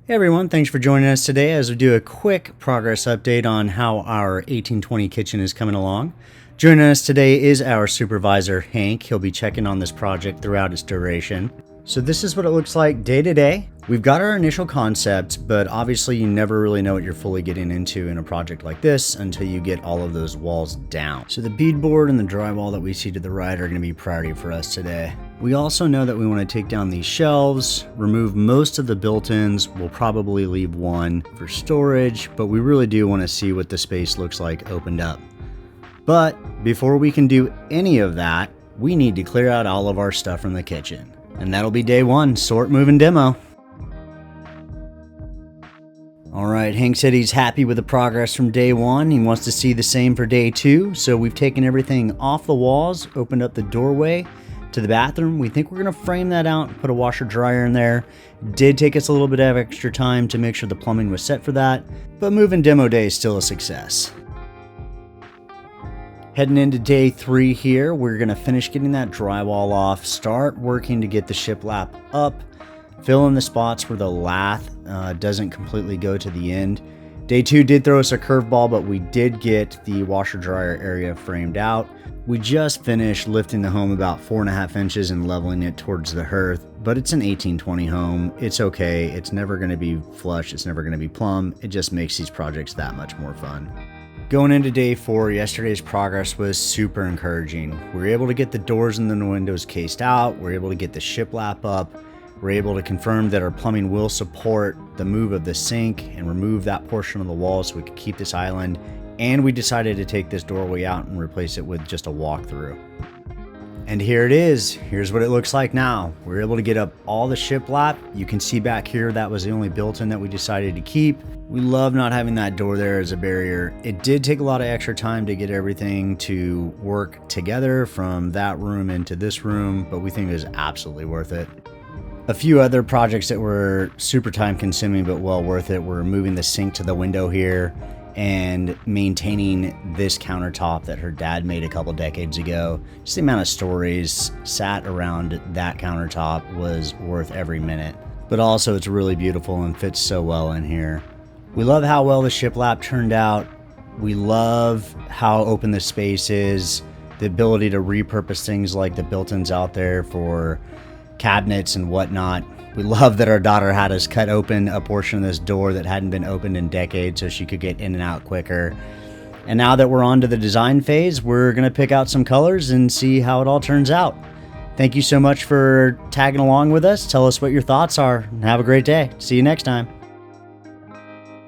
Hey everyone, thanks for joining us today as we do a quick progress update on how our 1820 kitchen is coming along. Joining us today is our supervisor, Hank. He'll be checking on this project throughout its duration. So this is what it looks like day to day. We've got our initial concept, but obviously you never really know what you're fully getting into in a project like this until you get all of those walls down. So the beadboard and the drywall that we see to the right are going to be priority for us today. We also know that we want to take down these shelves, remove most of the built-ins. We'll probably leave one for storage, but we really do want to see what the space looks like opened up. But before we can do any of that, we need to clear out all of our stuff from the kitchen. And that'll be day one, sort, move, and demo. All right, Hank said he's happy with the progress from day one. He wants to see the same for day two. So we've taken everything off the walls, opened up the doorway to the bathroom. We think we're gonna frame that out and put a washer dryer in there. Did take us a little bit of extra time to make sure the plumbing was set for that, but move and demo day is still a success. Heading into day three here, we're gonna finish getting that drywall off, start working to get the shiplap up, fill in the spots where the lath doesn't completely go to the end. Day two did throw us a curveball, but we did get the washer dryer area framed out. We just finished lifting the home about 4.5 inches and leveling it towards the hearth, but it's an 1820 home. It's okay. It's never gonna be flush. It's never gonna be plumb. It just makes these projects that much more fun. Going into day four, yesterday's progress was super encouraging. We were able to get the doors and the windows cased out. We were able to get the shiplap up. We're able to confirm that our plumbing will support the move of the sink and remove that portion of the wall so we could keep this island. And we decided to take this doorway out and replace it with just a walk-through. And here it is. Here's what it looks like now. We were able to get up all the shiplap. You can see back here, that was the only built-in that we decided to keep. We love not having that door there as a barrier. It did take a lot of extra time to get everything to work together from that room into this room, but we think it was absolutely worth it. A few other projects that were super time consuming but well worth it were moving the sink to the window here and maintaining this countertop that her dad made a couple decades ago. Just the amount of stories sat around that countertop was worth every minute. But also it's really beautiful and fits so well in here. We love how well the shiplap turned out. We love how open the space is, the ability to repurpose things like the built-ins out there for cabinets and whatnot. We love that our daughter had us cut open a portion of this door that hadn't been opened in decades so she could get in and out quicker. And now that we're on to the design phase, we're gonna pick out some colors and see how it all turns out. Thank you so much for tagging along with us. Tell us what your thoughts are and have a great day. See you next time.